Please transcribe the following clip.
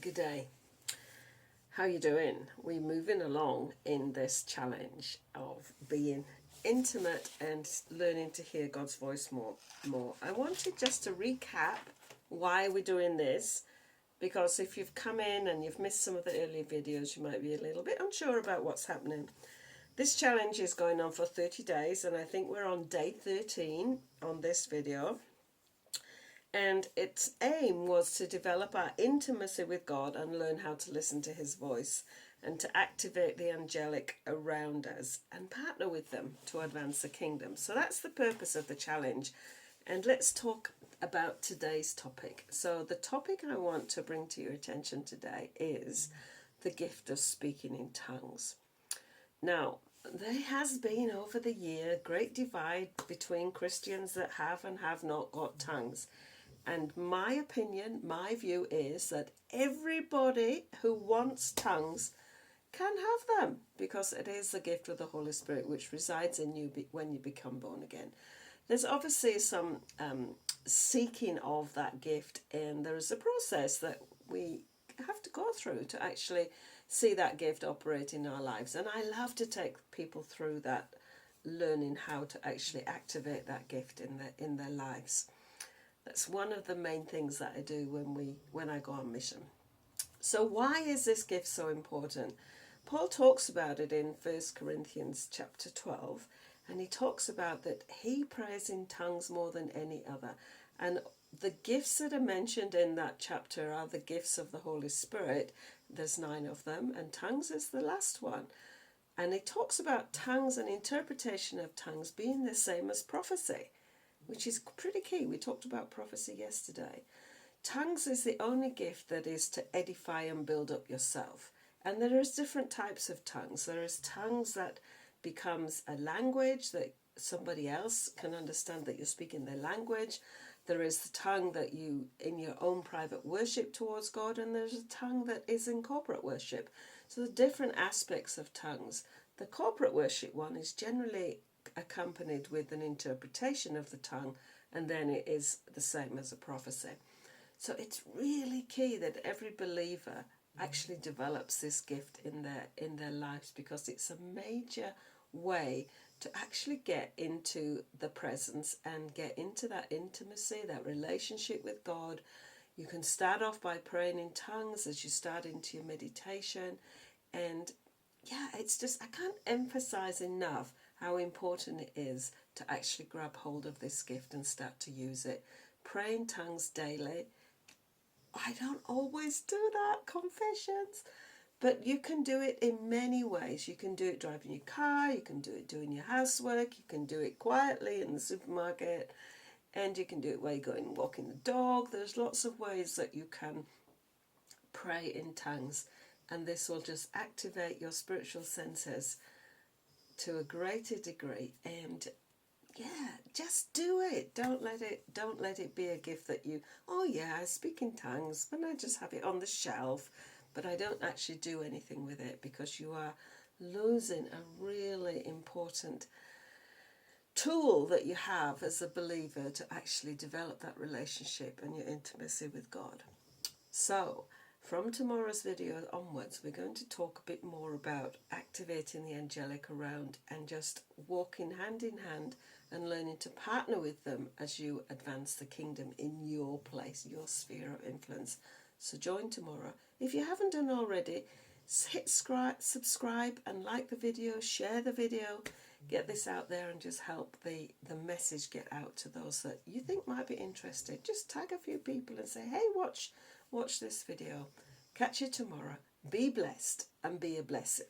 Good day. How you doing? We're moving along in this challenge of being intimate and learning to hear God's voice more. I wanted just to recap why we're doing this, because if you've come in and you've missed some of the earlier videos, you might be a little bit unsure about what's happening. This challenge is going on for 30 days, and I think we're on day 13 on this video. And its aim was to develop our intimacy with God and learn how to listen to his voice and to activate the angelic around us and partner with them to advance the kingdom. So that's the purpose of the challenge. And let's talk about today's topic. So the topic I want to bring to your attention today is the gift of speaking in tongues. Now, there has been over the year great divide between Christians that have and have not got tongues. And my opinion, my view is that everybody who wants tongues can have them, because it is the gift of the Holy Spirit which resides in you when you become born again. There's obviously some seeking of that gift, and there is a process that we have to go through to actually see that gift operate in our lives. And I love to take people through that, learning how to actually activate that gift in their lives. That's one of the main things that I do when I go on mission. So why is this gift so important? Paul talks about it in 1 Corinthians chapter 12, and he talks about that he prays in tongues more than any other. And the gifts that are mentioned in that chapter are the gifts of the Holy Spirit. There's 9 of them, and tongues is the last one. And he talks about tongues and interpretation of tongues being the same as prophecy, which is pretty key. We talked about prophecy yesterday. Tongues is the only gift that is to edify and build up yourself. And there is different types of tongues. There is tongues that becomes a language that somebody else can understand that you're speaking their language. There is the tongue that you, in your own private worship towards God, and there's a tongue that is in corporate worship. So the different aspects of tongues. The corporate worship one is generally accompanied with an interpretation of the tongue, and then it is the same as a prophecy. So it's really key that every believer actually develops this gift in their lives, because it's a major way to actually get into the presence and get into that intimacy, that relationship with God. You can start off by praying in tongues as you start into your meditation, and it's just, I can't emphasize enough how important it is to actually grab hold of this gift and start to use it. Pray in tongues daily. I don't always do that, confessions, but you can do it in many ways. You can do it driving your car, you can do it doing your housework, you can do it quietly in the supermarket, and you can do it while you're going walking the dog. There's lots of ways that you can pray in tongues, and this will just activate your spiritual senses to a greater degree. And just do it. Don't let it be a gift that you, I speak in tongues, but I just have it on the shelf, but I don't actually do anything with it, because you are losing a really important tool that you have as a believer to actually develop that relationship and your intimacy with God. So from tomorrow's video onwards, we're going to talk a bit more about activating the angelic around and just walking hand in hand and learning to partner with them as you advance the kingdom in your place, your sphere of influence. So join tomorrow. If you haven't done already, hit subscribe and like the video, share the video, get this out there and just help the message get out to those that you think might be interested. Just tag a few people and say, hey, watch this video. Catch you tomorrow. Be blessed and be a blessing.